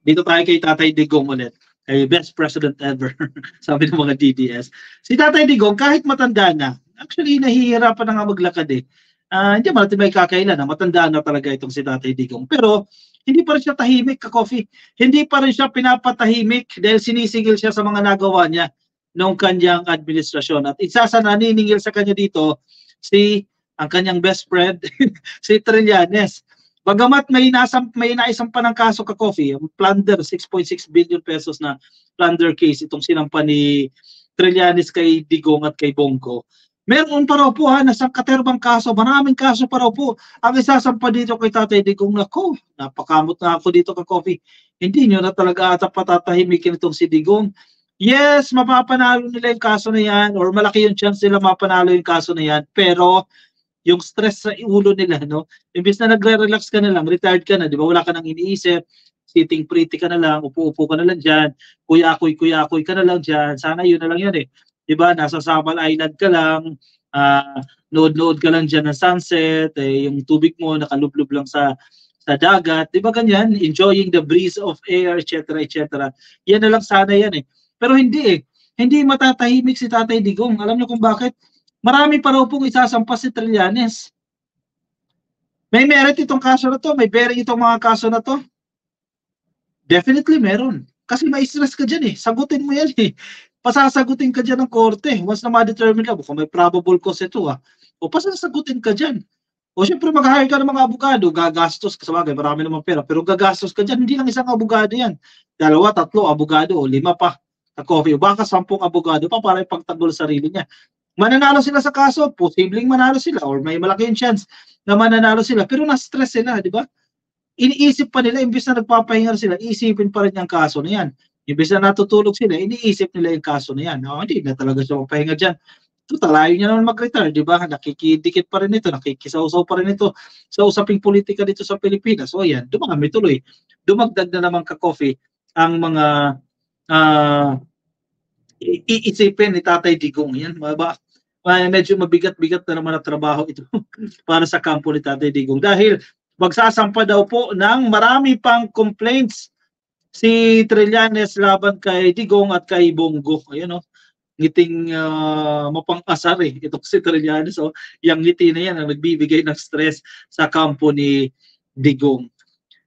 Dito tayo kay Tatay Digong ulit. Ay best president ever, sabi ng mga DDS. Si Tatay Digong, kahit matanda na, actually, nahihirapan na nga maglakad eh. Hindi man natin may kakailan na matanda na talaga itong si Tatay Digong. Pero, hindi pa rin siya tahimik, ka-coffee. Hindi pa rin siya pinapatahimik dahil sinisigil siya sa mga nagawa niya noong kanyang administrasyon. At isa sa naniningil sa kanya dito, ang kanyang best friend, si Trillanes. Bagamat may naisampa ng kaso ka-coffee, plunder, 6.6 billion pesos na plunder case itong sinampa ni Trillanes kay Digong at kay Bongo. Meron pa raw po na sangkaterbang kaso, maraming kaso pa raw po ang isasampa dito kay Tatay Digong. Nako, napakamot na ako dito ka-coffee. Hindi nyo na talaga ata patatahimikin itong si Digong. Yes, mapapanalo nila yung kaso na yan or malaki yung chance nila mapanalo yung kaso na yan, pero yung stress sa ulo nila, no? Imbis na nagre-relax ka na lang, retired ka na, di ba? Wala ka nang iniisip, sitting pretty ka na lang, upo-upo ka na lang dyan, kuya-akoy ka na lang dyan. Sana yun na lang yan eh. Di ba? Nasa Sabal Island ka lang, nood-nood ka lang dyan ng sunset, yung tubig mo nakalublob lang sa dagat, di ba ganyan? Enjoying the breeze of air, etc. etc. Yan na lang sana yan eh. Pero hindi eh. Hindi matatahimik si Tatay Digong. Alam niyo kung bakit? Marami pa raw pong isasampa si Trillanes. May merit itong kaso na to, may bearing itong mga kaso na to. Definitely meron. Kasi may stress ka dyan eh. Sagutin mo yan eh. Pasasagutin ka dyan ng korte. Once na ma-determine lang, kung may probable cause ito o pasasagutin ka dyan. O syempre mag-hire ka ng mga abogado, gagastos ka sa bagay, marami naman pera, pero gagastos ka dyan, hindi lang isang abogado yan. 2, 3 abogado o 5 pa. Ka-coffee, o baka 10 abogado pa para ipagtanggol sarili niya. Mananalo sila sa kaso, posibleng manalo sila or may malaking chance na mananalo sila pero na-stress sila, di ba? Iniisip pa nila, imbis na nagpapahinga sila, iisipin pa rin yung kaso na yan. Imbis na natutulog sila, iniisip nila yung kaso na yan. Hindi na talaga siya mapahinga dyan. Talayo niya naman mag-retire, di ba? Nakikidikit pa rin ito, nakikisausaw pa rin ito sa usaping politika dito sa Pilipinas. O yan, dumami tuloy. Dumagdag na naman ka-coffee ang mga iisipin ni Tatay Digong. Yan, medyo mabigat-bigat na naman ang trabaho ito para sa kampo ni Tatay Digong. Dahil magsasampa daw po ng marami pang complaints si Trillanes laban kay Digong at kay Bongo. Ayun, ngiting mapang-asar itong si Trillanes. Yung ngiti na yan ang nagbibigay ng stress sa kampo ni Digong.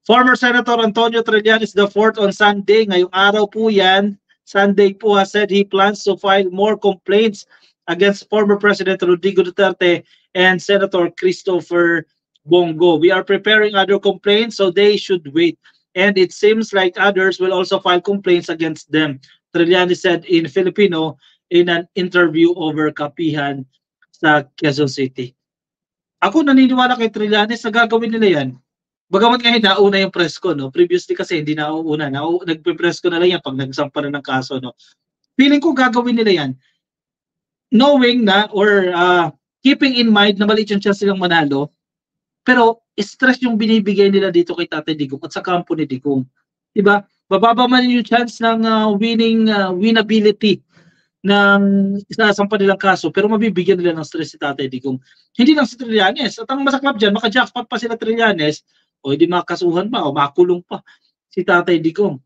Former Senator Antonio Trillanes IV on Sunday, ngayong araw po yan, Sunday po, has said he plans to file more complaints against former President Rodrigo Duterte and Senator Christopher Bongo. We are preparing other complaints, so they should wait. And it seems like others will also file complaints against them, Trillanes said in Filipino in an interview over Kapihan sa Quezon City. Ako naniniwala kay Trillanes na gagawin nila yan. Bagamat ngayon nauna yung press ko, no? Previously kasi hindi nauuna. Nagpe-press ko na lang yan pag nagsampa na ng kaso, no? Feeling ko gagawin nila yan. Knowing na or keeping in mind na maliit yung chance silang manalo, pero stress yung binibigay nila dito kay Tatay Digong at sa kampo ni Digong. Diba? Bababa man yung chance ng winnability ng isasampa nilang kaso, pero mabibigyan nila ng stress si Tatay Digong. Hindi lang si Trillanes. At ang masaklap dyan, maka-jackpot pa sila Trillanes, o hindi makasuhan pa, o makulong pa si Tatay Digong.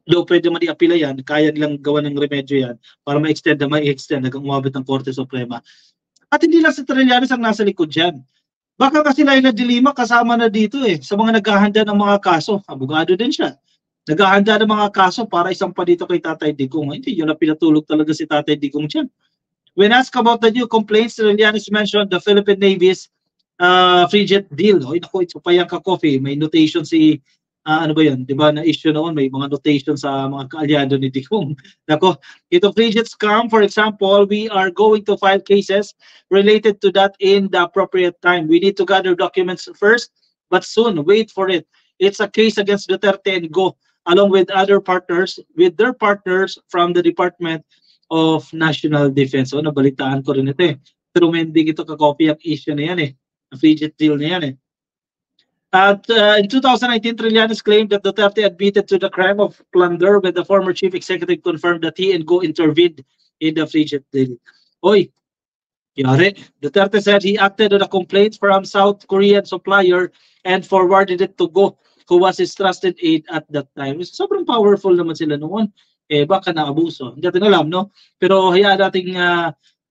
Though pwede man i-apila yan, kaya nilang gawa ng remedyo yan para ma-extend na ma-extend hanggang umabot ng Korte Suprema. At hindi lang si Trillanes ang nasa likod dyan. Baka kasi Laila de Lima kasama na dito sa mga naghahanda ng mga kaso. Abogado din siya. Naghahanda ng mga kaso para isampa dito kay Tatay Digong. Hindi yun na pinatulog talaga si Tatay Digong dyan. When asked about the new complaints, Trillanes mentioned the Philippine Navy's frigate deal. Naku, ito pa yung ka-coffee. May notation si, ano ba yun? Diba na issue noon, may mga notation sa mga kaalyado ni Digong. Naku, ito frigate scam, for example, we are going to file cases related to that in the appropriate time. We need to gather documents first, but soon, wait for it. It's a case against Duterte and Go, along with other partners, with their partners from the Department of National Defense. So, nabalitaan ko rin ito Tremending ito ka-copy ang issue na yan frigate deal na yan in 2019, Trillanes claimed that Duterte admitted to the crime of plunder when the former chief executive confirmed that he and Go intervened in the frigate deal. Yari. Duterte said he acted on a complaint from South Korean supplier and forwarded it to Go, who was his trusted aide at that time. Sobrang powerful naman sila noon. Baka naabuso. Hindi natin alam, no? Pero hayaan natin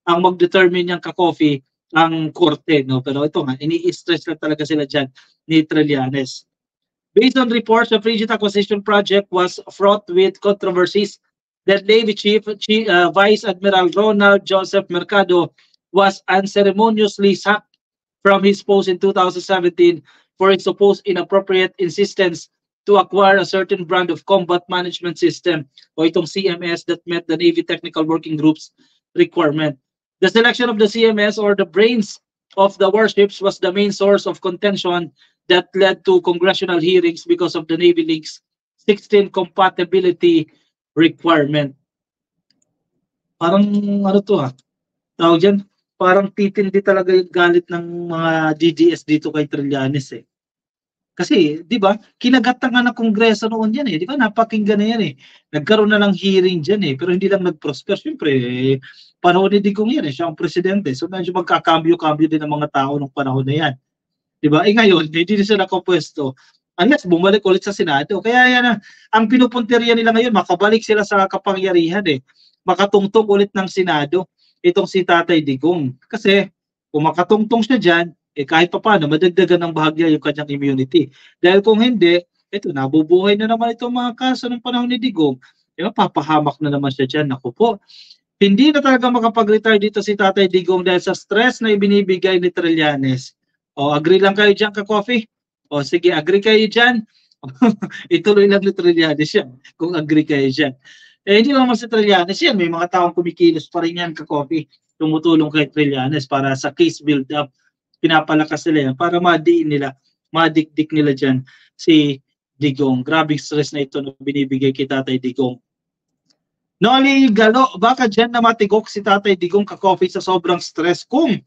ang mag-determine niyang ka-coffee ang korte, no? Pero ito nga, ini-stress lang talaga sila dyan ni Trillanes. Based on reports, the Frigid Acquisition Project was fraught with controversies. That Navy Chief Vice Admiral Ronald Joseph Mercado was unceremoniously sacked from his post in 2017 for his supposed inappropriate insistence to acquire a certain brand of combat management system o itong CMS that met the Navy Technical Working Group's requirement. The selection of the CMS or the brains of the warships was the main source of contention that led to congressional hearings because of the Navy League's 16 compatibility requirement. Parang ano to tawag dyan, parang titindi talaga yung galit ng mga DDS dito kay Trillanes Kasi, di ba, kinagat nga ng Kongreso noon yan di ba, napakinggan na yan Nagkaroon na lang hearing dyan pero hindi lang nag-prosper. Siyempre, panahon ni Digong yan siya ang presidente. So, medyo magkakambyo-kambyo din ang mga tao nung panahon na yan. Di ba? Ngayon, hindi na sila nakapwesto unless bumalik ulit sa Senado. Kaya yan ang pinupunteriya nila ngayon, makabalik sila sa kapangyarihan makatungtong ulit ng Senado itong si Tatay Digong. Kasi kung makatungtong siya dyan, kahit pa paano, madagdagan ng bahagya yung kanyang immunity. Dahil kung hindi, nabubuhay na naman itong mga kaso ng panahon ni Digong. Papahamak na naman siya dyan. Naku po. Hindi na talaga makapag-retire dito si Tatay Digong dahil sa stress na ibinibigay ni Trillanes. Agree lang kayo dyan ka-coffee? Sige, agree kayo dyan. Ituloy lang ni Trillanes yan kung agree kayo dyan. Hindi naman si Trillanes yan. May mga taong kumikilos pa rin yan ka-coffee. Tumutulong kay Trillanes para sa case build-up. Pinapalakas nila yan para madikdik nila dyan si Digong. Grabe stress na ito na binibigay kay Tatay Digong. Noli Galo, baka dyan na matigok si Tatay Digong ka-coffee sa sobrang stress kung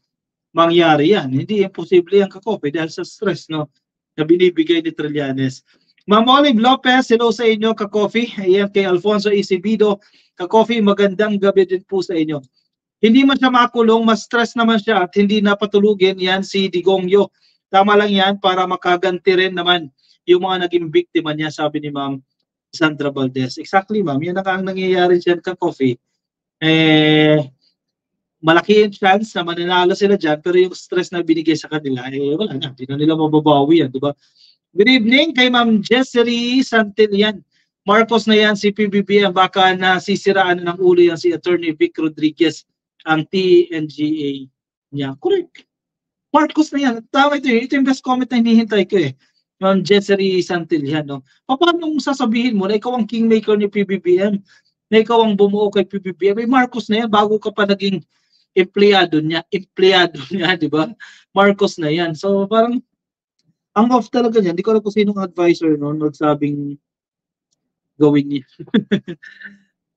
mangyari yan. Hindi imposible yan ka-coffee dahil sa stress na binibigay ni Trillanes. Ma'am Olive Lopez, hello sa inyo ka-coffee. Ayan kay Alfonso Isibido, ka-coffee, magandang gabi din po sa inyo. Hindi man siya makulong, mas stress naman siya at hindi napatulugin yan si Digongyo. Tama lang yan para makaganti rin naman yung mga naging biktima niya, sabi ni Ma'am Sandra Valdez. Exactly, ma'am. Yan ang nangyayari dyan ka-coffee. Malaki yung chance na mananalo sila dyan, pero yung stress na binigay sa kanila, wala na. Hindi na nila mababawi yan, di ba? Good evening kay Ma'am Jessery Santillan. Marcos na yan, si PBBM, baka nasisiraan ng ulo yan si Attorney Vic Rodriguez, ang TNGA niya. Correct. Marcos na yan. Tama ito Ito yung best comment na hinihintay ko Ma'am Jessery Santillan. Paano mong sasabihin mo na ikaw ang kingmaker ni PBBM? Na ikaw ang bumuo kay PBBM? Marcos na yan, bago ka pa naging empleyado niya, di ba? Marcos na yan. So parang ang off talaga niya. Hindi ko alam kung sinong advisor nagsabing gawin niya.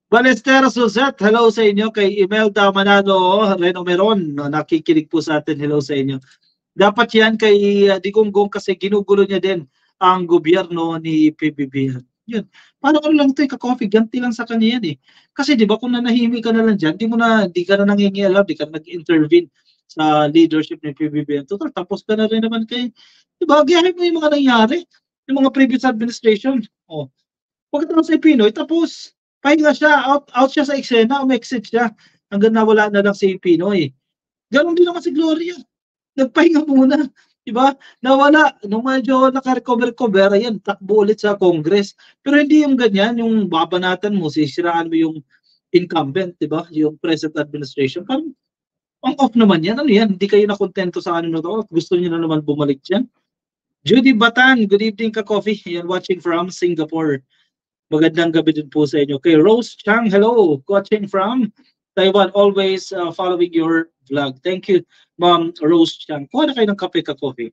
Balestero Suzette, hello sa inyo. Kay Imelda Manalo, Reno Meron, nakikinig po sa atin. Hello sa inyo. Dapat yan kay Digonggong kasi ginugulo niya din ang gobyerno ni PBBM. Yun. Paano lang ito ka-coffee? Ganti lang sa kanya yan Kasi di ba kung nanahimik ka na lang dyan, di ka na nangingialam, di ka nag-intervene sa leadership ni PBBM. Total, tapos ka na rin naman kay, di ba, gayahin mo yung mga nangyari, yung mga previous administration. Pagkatapos sa Pinoy, tapos, pahinga siya, out siya sa eksena, umexit siya, hanggang nawala na lang si Pinoy. Ganon din naman si Gloria. Nagpahinga muna. Diba? Nawala. Nung medyo naka-recover, ayan, takbo ulit sa Congress. Pero hindi yung ganyan, yung babanatan mo, sisiraan mo yung incumbent, diba? Yung present administration. Parang, ang off naman yan. Ano yan? Hindi kayo nakontento sa ano na to. Gusto niyo na naman bumalik dyan. Judy Batan, good evening ka-coffee. Ayan, watching from Singapore. Magandang gabi din po sa inyo. Kay Rose Chang, hello. Watching from Taiwan. Always following your vlog. Thank you, Ma'am Rose Chang. Kuha na kayo ng kape ka-coffee.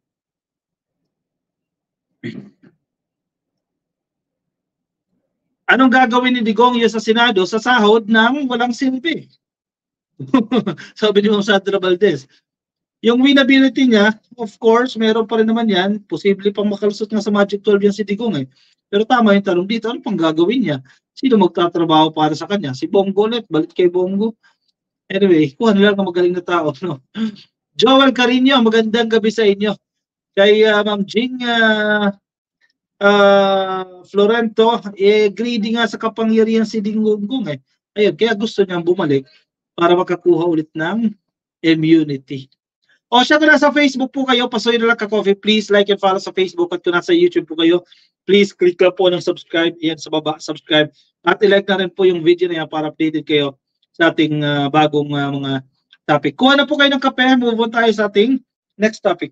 Anong gagawin ni Digongyo sa Senado sa sahod ng walang silbi? Sabi ni Ma'am Sandra Valdez. Yung winnability niya, of course, meron pa rin naman yan. Posible pang makalusot nga sa Magic 12 yan si Digong Pero tama yung tanong dito, ano pang gagawin niya? Sino magtatrabaho para sa kanya? Si Bongo ulit, balik kay Bongo. Anyway, kuha nila ng magaling na tao. No? Joel Carino, magandang gabi sa inyo. Kay Ma'am Jing Florento, greedy nga sa kapangyarihan si Digong eh. Ayun, kaya gusto niyang bumalik para makakuha ulit ng immunity. O siya, kung nasa Facebook po kayo, pasuyin na lang ka-coffee. Please like and follow sa Facebook. At kung nasa YouTube po kayo, please click lang po ng subscribe. Yan sa baba, subscribe. At i-like na rin po yung video na yan para updated kayo sa ating bagong mga topic. Kuha na po kayo ng kape. Move on tayo sa ating next topic.